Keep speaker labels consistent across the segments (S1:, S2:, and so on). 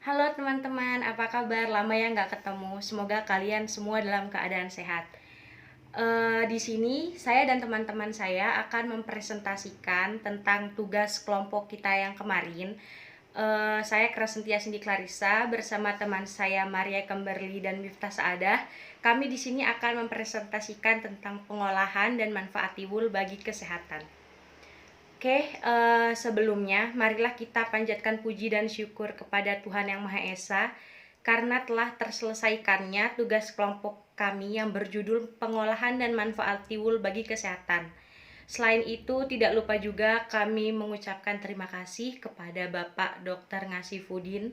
S1: Halo teman-teman, apa kabar? Lama ya nggak ketemu. Semoga kalian semua dalam keadaan sehat. Di sini saya dan teman-teman saya akan mempresentasikan tentang tugas kelompok kita yang kemarin. Saya Krasentia Cindy Clarissa bersama teman saya Maria Kimberly dan Miftah Saadah. Kami di sini akan mempresentasikan tentang pengolahan dan manfaat tiwul bagi kesehatan. Oke, sebelumnya marilah kita panjatkan puji dan syukur kepada Tuhan Yang Maha Esa karena telah terselesaikannya tugas kelompok kami yang berjudul pengolahan dan manfaat tiwul bagi kesehatan. Selain itu, tidak lupa juga kami mengucapkan terima kasih kepada Bapak Dr. Ngasifuddin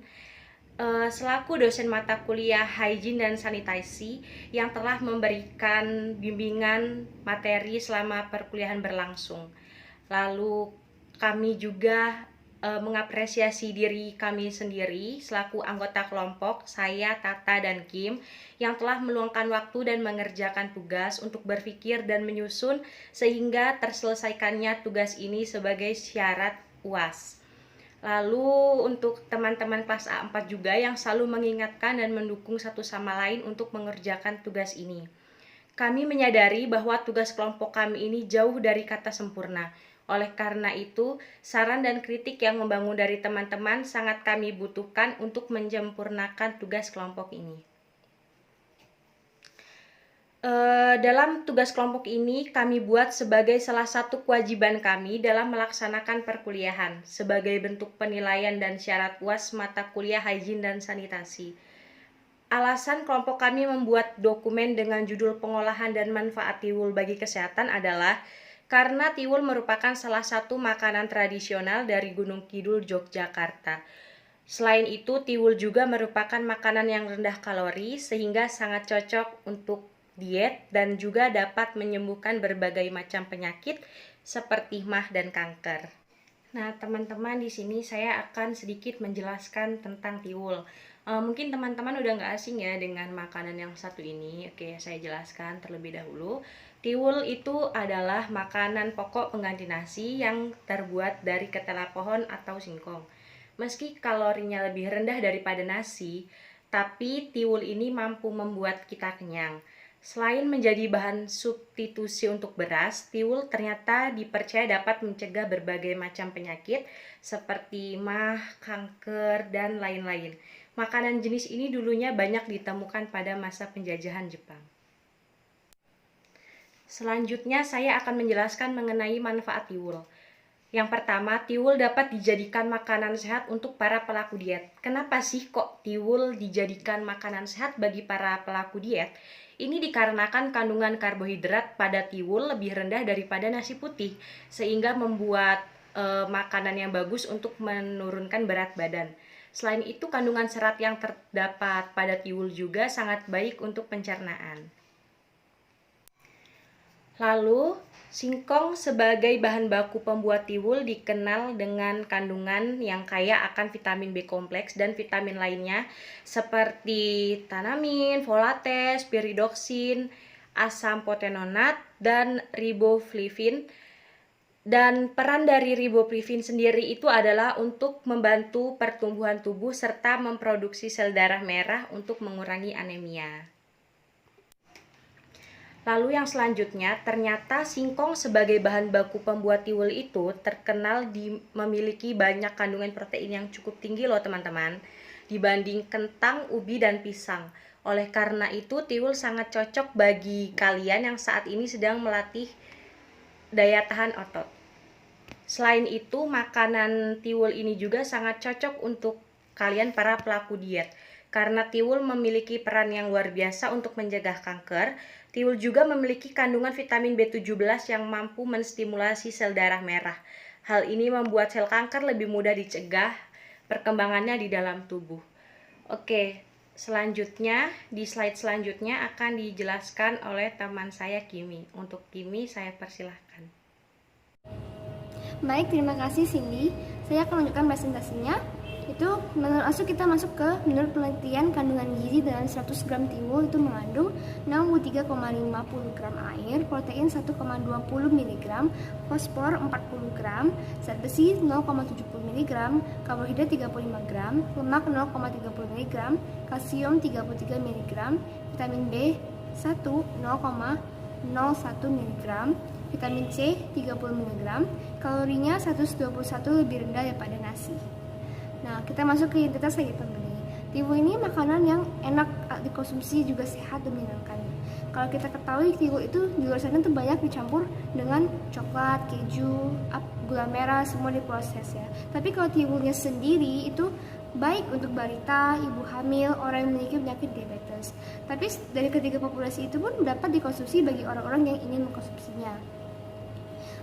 S1: selaku dosen mata kuliah Hygiene dan Sanitasi yang telah memberikan bimbingan materi selama perkuliahan berlangsung. Lalu kami juga mengapresiasi diri kami sendiri selaku anggota kelompok, saya, Tata, dan Kim, yang telah meluangkan waktu dan mengerjakan tugas untuk berpikir dan menyusun sehingga terselesaikannya tugas ini sebagai syarat UAS. Lalu untuk teman-teman kelas A4 juga yang selalu mengingatkan dan mendukung satu sama lain untuk mengerjakan tugas ini. Kami menyadari bahwa tugas kelompok kami ini jauh dari kata sempurna. Oleh karena itu, saran dan kritik yang membangun dari teman-teman sangat kami butuhkan untuk menyempurnakan tugas kelompok ini. Dalam tugas kelompok ini kami buat sebagai salah satu kewajiban kami dalam melaksanakan perkuliahan sebagai bentuk penilaian dan syarat UAS mata kuliah Hygiene dan Sanitasi. Alasan kelompok kami membuat dokumen dengan judul pengolahan dan manfaat tiwul bagi kesehatan adalah karena tiwul merupakan salah satu makanan tradisional dari Gunung Kidul, Yogyakarta. Selain itu, tiwul juga merupakan makanan yang rendah kalori sehingga sangat cocok untuk diet dan juga dapat menyembuhkan berbagai macam penyakit seperti MAH dan kanker. Nah, teman-teman, di sini saya akan sedikit menjelaskan tentang tiwul. Mungkin teman-teman udah nggak asing ya dengan makanan yang satu ini. Oke, saya jelaskan terlebih dahulu. Tiwul itu adalah makanan pokok pengganti nasi yang terbuat dari ketela pohon atau singkong. Meski kalorinya lebih rendah daripada nasi, tapi tiwul ini mampu membuat kita kenyang. Selain menjadi bahan substitusi untuk beras, tiwul ternyata dipercaya dapat mencegah berbagai macam penyakit seperti MAH, kanker, dan lain-lain. Makanan jenis ini dulunya banyak ditemukan pada masa penjajahan Jepang. Selanjutnya saya akan menjelaskan mengenai manfaat tiwul. Yang pertama, tiwul dapat dijadikan makanan sehat untuk para pelaku diet. Kenapa sih kok tiwul dijadikan makanan sehat bagi para pelaku diet? Ini dikarenakan kandungan karbohidrat pada tiwul lebih rendah daripada nasi putih, sehingga membuat makanan yang bagus untuk menurunkan berat badan. Selain itu, kandungan serat yang terdapat pada tiwul juga sangat baik untuk pencernaan. Lalu, singkong sebagai bahan baku pembuat tiwul dikenal dengan kandungan yang kaya akan vitamin B kompleks dan vitamin lainnya seperti tanamin, folates, piridoksin, asam protenonat, dan riboflavin. Dan peran dari riboflavin sendiri itu adalah untuk membantu pertumbuhan tubuh serta memproduksi sel darah merah untuk mengurangi anemia. Lalu yang selanjutnya, ternyata singkong sebagai bahan baku pembuat tiwul itu terkenal memiliki banyak kandungan protein yang cukup tinggi loh teman-teman, dibanding kentang, ubi, dan pisang. Oleh karena itu, tiwul sangat cocok bagi kalian yang saat ini sedang melatih daya tahan otot. Selain itu, makanan tiwul ini juga sangat cocok untuk kalian para pelaku diet. Karena tiwul memiliki peran yang luar biasa untuk mencegah kanker, tiwul juga memiliki kandungan vitamin B17 yang mampu menstimulasi sel darah merah. Hal ini membuat sel kanker lebih mudah dicegah perkembangannya di dalam tubuh. Oke, selanjutnya di slide selanjutnya akan dijelaskan oleh teman saya Kimi. Untuk Kimi saya persilahkan.
S2: Baik, terima kasih Cindy. Saya akan lanjutkan presentasinya. Itu menurut penelitian kandungan gizi dalam 100 gram tiwul itu mengandung 63,50 gram air, protein 1,20 mg, fosfor 40 gram, zat besi 0,70 mg, karbohidrat 35 gram, lemak 0,30 mg, kalsium 33 mg, vitamin B1 0,01 mg, vitamin C 30 mg, kalorinya 121 lebih rendah daripada nasi. Nah, kita masuk ke identitas lagi pembeli. Tiwul ini makanan yang enak dikonsumsi, juga sehat dan menyenangkan. Kalau kita ketahui tiwul itu di luar sana tuh banyak dicampur dengan coklat, keju, gula merah, semua diproses ya. Tapi kalau tiwulnya sendiri itu baik untuk balita, ibu hamil, orang yang memiliki penyakit diabetes. Tapi dari ketiga populasi itu pun dapat dikonsumsi bagi orang-orang yang ingin mengkonsumsinya.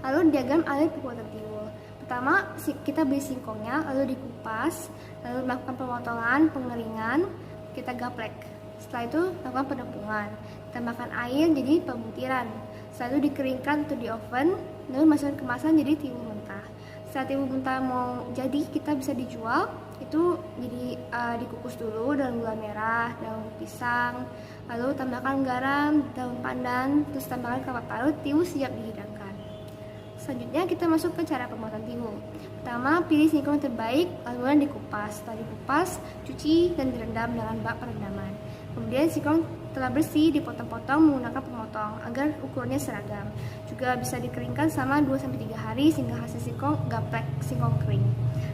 S2: Lalu diagram alur pembuatan tiwul. Pertama, kita beli singkongnya, lalu dikupas, lalu melakukan pemotongan, pengeringan, kita gaplek. Setelah itu lakukan penepungan, tambahkan air jadi pembutiran. Setelah itu dikeringkan atau di oven, lalu masukkan kemasan jadi tiwul mentah. Setelah tiwul mentah mau jadi, kita bisa dijual. Itu jadi dikukus dulu daun gula merah, daun pisang, lalu tambahkan garam, daun pandan, terus tambahkan kelapa parut, tiwul siap dihidangkan. Selanjutnya kita masuk ke cara pembuatan tiwul. Pertama, pilih singkong terbaik, lalu dikupas. Setelah dikupas, cuci dan direndam dengan bak perendaman. Kemudian singkong telah bersih dipotong-potong menggunakan pemotong agar ukurannya seragam. Juga bisa dikeringkan selama 2-3 hari sehingga hasil singkong gaplek singkong kering.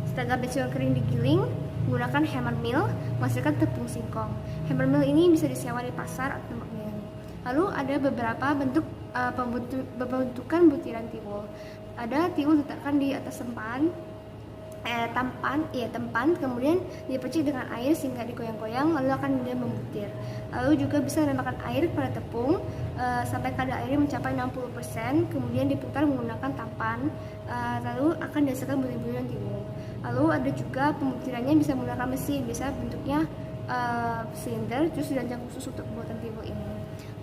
S2: Setelah gaplek singkong kering digiling, menggunakan hammer mill, menghasilkan tepung singkong. Hammer mill ini bisa disewa di pasar atau tempat mill. Lalu ada beberapa bentuk pembentukan butiran tiwul. Ada tiwul diletakkan di atas tempan, kemudian dipercik dengan air sehingga digoyang-goyang, lalu akan dia membutir. Lalu juga bisa menambahkan air pada tepung sampai kadar airnya mencapai 60%, kemudian diputar menggunakan tampan, lalu akan dihasilkan butir-butiran tiwul. Lalu ada juga pembutirannya bisa menggunakan mesin, biasa bentuknya silinder, terus dirancang khusus untuk pembuatan tiwul ini.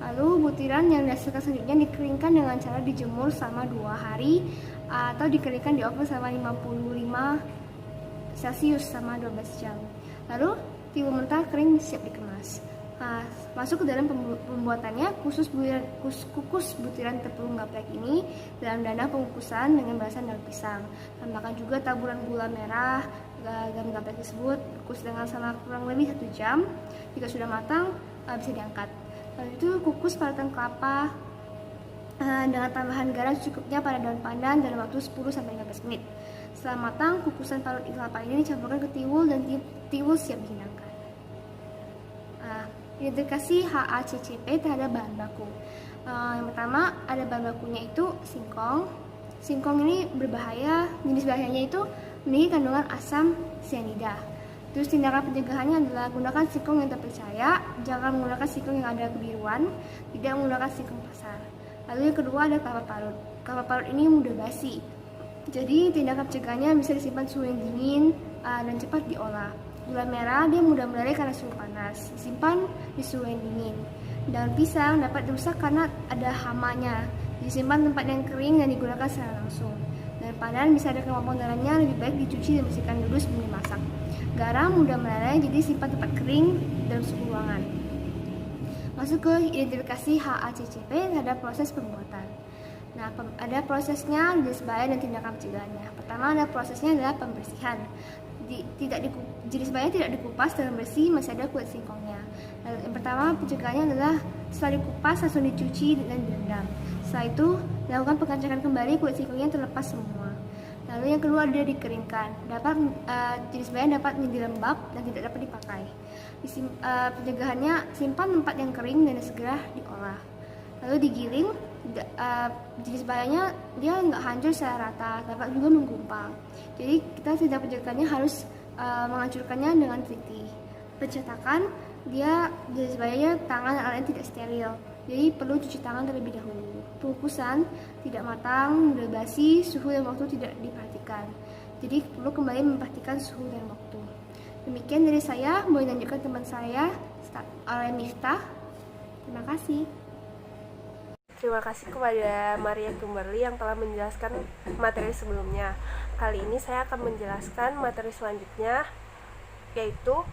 S2: Lalu butiran yang dihasilkan selanjutnya dikeringkan dengan cara dijemur selama 2 hari atau dikeringkan di oven selama 55 Celcius selama 12 jam. Lalu tiwul mentah kering siap dikemas. Masuk ke dalam pembuatannya, kukus butiran tepung gaplek ini dalam dandang pengukusan dengan balasan daun pisang. Tambahkan juga taburan gula merah dalam gaplek tersebut, kukus dengan selama kurang lebih 1 jam. Jika sudah matang, bisa diangkat. Lalu itu kukus parutan kelapa dengan tambahan garam secukupnya pada daun pandan dalam waktu 10-15 menit. Setelah matang, kukusan parut kelapa ini dicampurkan ke tiwul dan tiwul siap dihidangkan. Identifikasi HACCP terhadap bahan baku. Yang pertama, ada bahan bakunya itu singkong. Singkong ini berbahaya, jenis bahayanya itu memiliki kandungan asam sianida. Terus tindakan pencegahannya adalah gunakan singkong yang terpercaya, jangan menggunakan singkong yang ada kebiruan, tidak menggunakan singkong pasar. Lalu yang kedua ada kelapa parut. Kelapa parut ini mudah basi, jadi tindakan pencegahannya bisa disimpan suhu yang dingin dan cepat diolah. Gula merah dia mudah melerai karena suhu panas, disimpan di suhu yang dingin. Daun pisang dapat rusak karena ada hamanya, disimpan tempat yang kering dan digunakan secara langsung. Dan pandan bisa ada kemampuan dalamnya, lebih baik dicuci dan bersihkan dulu sebelum dimasak. Garam mudah meleleh, jadi simpan tempat kering dalam suhu ruangan. Masuk ke identifikasi HACCP terhadap proses pembuatan. Nah, ada prosesnya, jenis bahaya dan tindakan pencegahannya. Pertama, ada prosesnya adalah pembersihan. Jenis bahaya tidak dikupas dan bersih, masih ada kulit singkongnya. Lalu, yang pertama pencegahannya adalah setelah dikupas langsung dicuci dan direndam. Setelah itu dilakukan pengecekan kembali kulit singkongnya terlepas semua. Lalu yang kedua ada dikeringkan. Jenis bahaya dapat menjadi lembab dan tidak dapat dipakai. Pencegahannya simpan tempat yang kering dan segera diolah. Lalu digiling. Jenis bahayanya dia nggak hancur secara rata, dapat juga menggumpal. Jadi kita tindak pencegahannya harus menghancurkannya dengan teliti. Pencetakan dia jenis bahayanya tangan dan alatnya tidak steril, jadi perlu cuci tangan terlebih dahulu. Pengukusan tidak matang, mudah basi, suhu dan waktu tidak diperhatikan. Jadi perlu kembali memperhatikan suhu dan waktu. Demikian dari saya, mau dilanjutkan teman saya, Miftah. Terima kasih.
S3: Terima kasih kepada Maria Kimberly yang telah menjelaskan materi sebelumnya. Kali ini saya akan menjelaskan materi selanjutnya, yaitu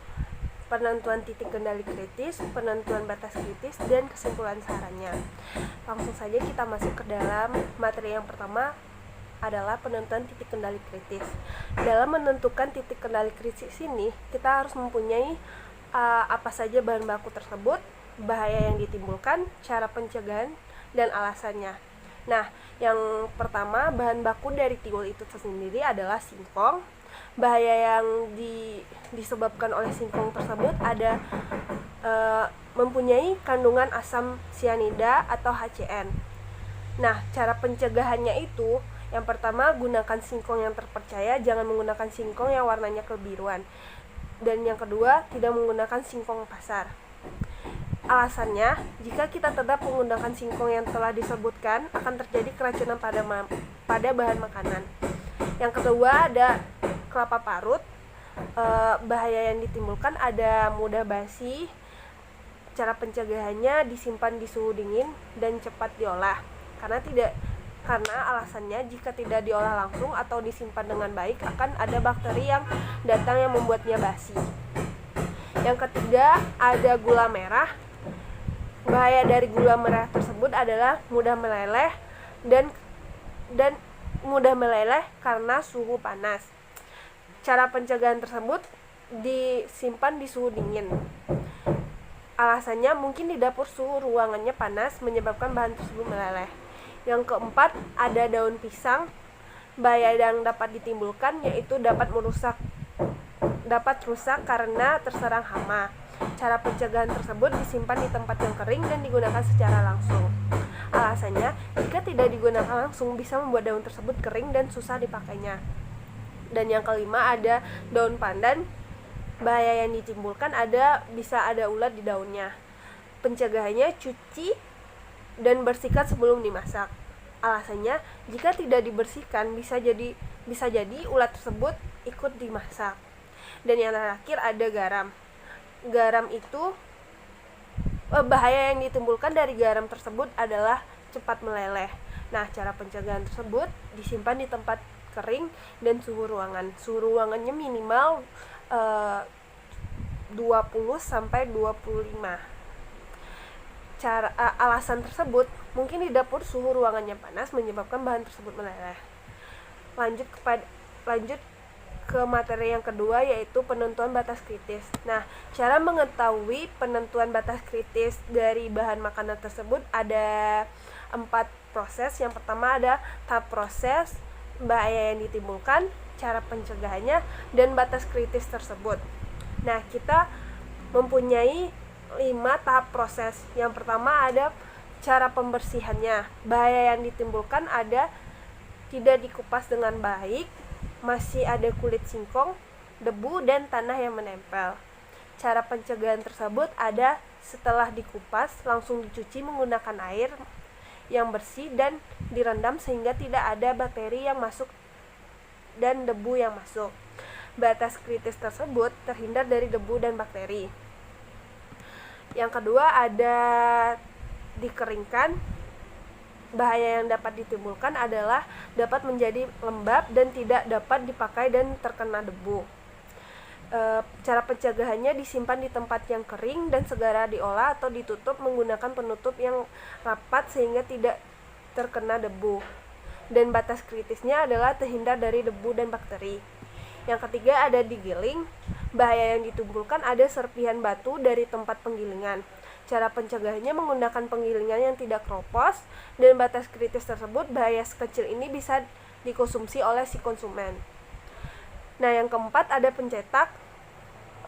S3: penentuan titik kendali kritis, penentuan batas kritis, dan kesimpulan sarannya. Langsung saja kita masuk ke dalam materi yang pertama, adalah penentuan titik kendali kritis. Dalam menentukan titik kendali kritis ini, kita harus mempunyai apa saja bahan baku tersebut, bahaya yang ditimbulkan, cara pencegahan, dan alasannya. Nah, yang pertama, bahan baku dari tiwul itu sendiri adalah singkong. Bahaya yang disebabkan oleh singkong tersebut ada mempunyai kandungan asam sianida atau HCN. Nah, cara pencegahannya itu, yang pertama, gunakan singkong yang terpercaya, jangan menggunakan singkong yang warnanya kebiruan. Dan yang kedua, tidak menggunakan singkong pasar. Alasannya, jika kita tetap menggunakan singkong yang telah disebutkan, akan terjadi keracunan pada bahan makanan. Yang kedua, ada kelapa parut. Bahaya yang ditimbulkan ada mudah basi. Cara pencegahannya disimpan di suhu dingin dan cepat diolah. Karena alasannya, jika tidak diolah langsung atau disimpan dengan baik, akan ada bakteri yang datang yang membuatnya basi. Yang ketiga, ada gula merah. Bahaya dari gula merah tersebut adalah mudah meleleh dan mudah meleleh karena suhu panas. Cara pencegahan tersebut disimpan di suhu dingin. Alasannya, mungkin di dapur suhu ruangannya panas menyebabkan bahan tersebut meleleh. Yang keempat, ada daun pisang. Bahaya yang dapat ditimbulkan yaitu dapat rusak karena terserang hama. Cara pencegahan tersebut disimpan di tempat yang kering dan digunakan secara langsung. Alasannya, jika tidak digunakan langsung bisa membuat daun tersebut kering dan susah dipakainya. Dan yang kelima, ada daun pandan. Bahaya yang ditimbulkan bisa ada ulat di daunnya. Pencegahannya, cuci dan bersihkan sebelum dimasak. Alasannya, jika tidak dibersihkan bisa jadi ulat tersebut ikut dimasak. Dan yang terakhir, ada garam. Garam itu, bahaya yang ditimbulkan dari garam tersebut adalah cepat meleleh. Nah, cara pencegahan tersebut disimpan di tempat kering dan suhu ruangan. Suhu ruangannya minimal 20 sampai 25. Alasan tersebut, mungkin di dapur suhu ruangannya panas menyebabkan bahan tersebut meleleh. Lanjut ke materi yang kedua, yaitu penentuan batas kritis. Nah, cara mengetahui penentuan batas kritis dari bahan makanan tersebut ada 4 proses. Yang pertama ada tahap proses, bahaya yang ditimbulkan, cara pencegahannya, dan batas kritis tersebut. Nah, kita mempunyai 5 tahap proses. Yang pertama ada cara pembersihannya. Bahaya yang ditimbulkan ada tidak dikupas dengan baik, masih ada kulit singkong, debu, dan tanah yang menempel. Cara pencegahan tersebut ada setelah dikupas langsung dicuci menggunakan air yang bersih dan direndam sehingga tidak ada bakteri yang masuk dan debu yang masuk. Batas kritis tersebut terhindar dari debu dan bakteri. Yang kedua ada dikeringkan. Bahaya yang dapat ditimbulkan adalah dapat menjadi lembab dan tidak dapat dipakai dan terkena debu. Cara pencegahannya disimpan di tempat yang kering dan segera diolah atau ditutup menggunakan penutup yang rapat sehingga tidak terkena debu. Dan batas kritisnya adalah terhindar dari debu dan bakteri. Yang ketiga ada digiling. Bahaya yang ditimbulkan ada serpihan batu dari tempat penggilingan. Cara pencegahannya menggunakan penggilingan yang tidak keropos, dan batas kritis tersebut bahaya sekecil ini bisa dikonsumsi oleh si konsumen. Nah, yang keempat ada pencetak.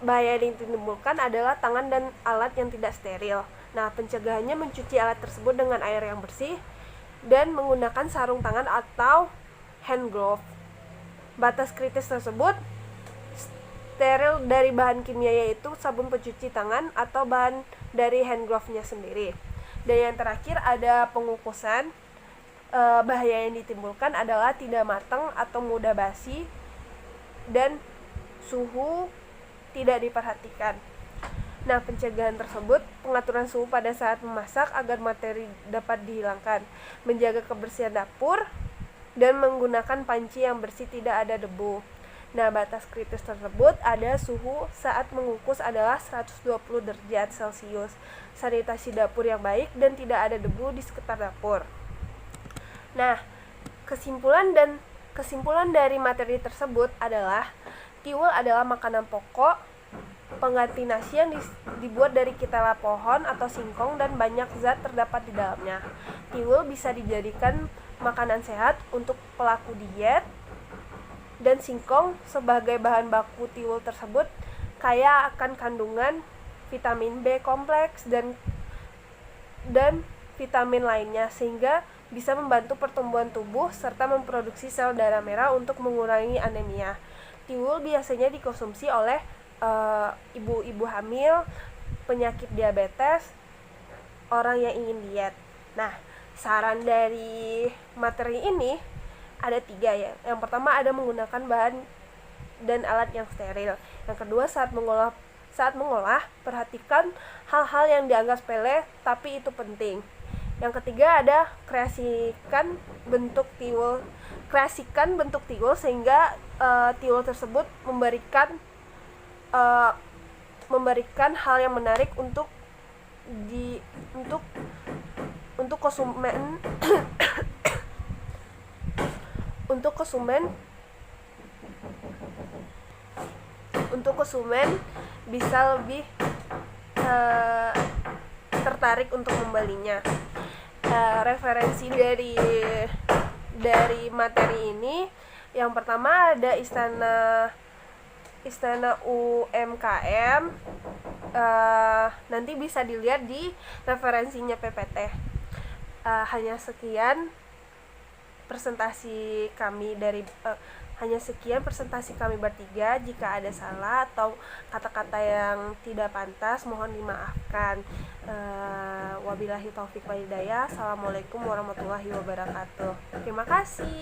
S3: Bahaya yang ditimbulkan adalah tangan dan alat yang tidak steril. Nah, pencegahannya mencuci alat tersebut dengan air yang bersih dan menggunakan sarung tangan atau hand glove. Batas kritis tersebut steril dari bahan kimia yaitu sabun pencuci tangan atau bahan dari hand glove-nya sendiri. Dan yang terakhir ada pengukusan. Bahaya yang ditimbulkan adalah tidak matang atau mudah basi dan suhu tidak diperhatikan. Nah, pencegahan tersebut pengaturan suhu pada saat memasak agar materi dapat dihilangkan, menjaga kebersihan dapur, dan menggunakan panci yang bersih tidak ada debu. Nah, batas kritis tersebut ada suhu saat mengukus adalah 120 derajat Celcius, sanitasi dapur yang baik, dan tidak ada debu di sekitar dapur. Nah, kesimpulan dari materi tersebut adalah tiwul adalah makanan pokok, pengganti nasi yang dibuat dari ketela pohon atau singkong dan banyak zat terdapat di dalamnya. Tiwul bisa dijadikan makanan sehat untuk pelaku diet, dan singkong sebagai bahan baku tiwul tersebut kaya akan kandungan vitamin B kompleks dan vitamin lainnya, sehingga bisa membantu pertumbuhan tubuh serta memproduksi sel darah merah untuk mengurangi anemia. Tiwul biasanya dikonsumsi oleh ibu-ibu hamil, penyakit diabetes, orang yang ingin diet. Nah, saran dari materi ini ada 3 ya. Yang pertama ada menggunakan bahan dan alat yang steril. Yang kedua, saat mengolah perhatikan hal-hal yang dianggap sepele tapi itu penting. Yang ketiga ada kreasikan bentuk tiwul sehingga tiwul tersebut memberikan hal yang menarik untuk konsumen untuk konsumen bisa lebih tertarik untuk membelinya. Referensi dari materi ini, yang pertama ada Istana UMKM, nanti bisa dilihat di referensinya PPT. Hanya sekian presentasi kami bertiga. Jika ada salah atau kata-kata yang tidak pantas mohon dimaafkan. Wabillahi taufik wal hidayah. Assalamualaikum warahmatullahi wabarakatuh. Terima kasih.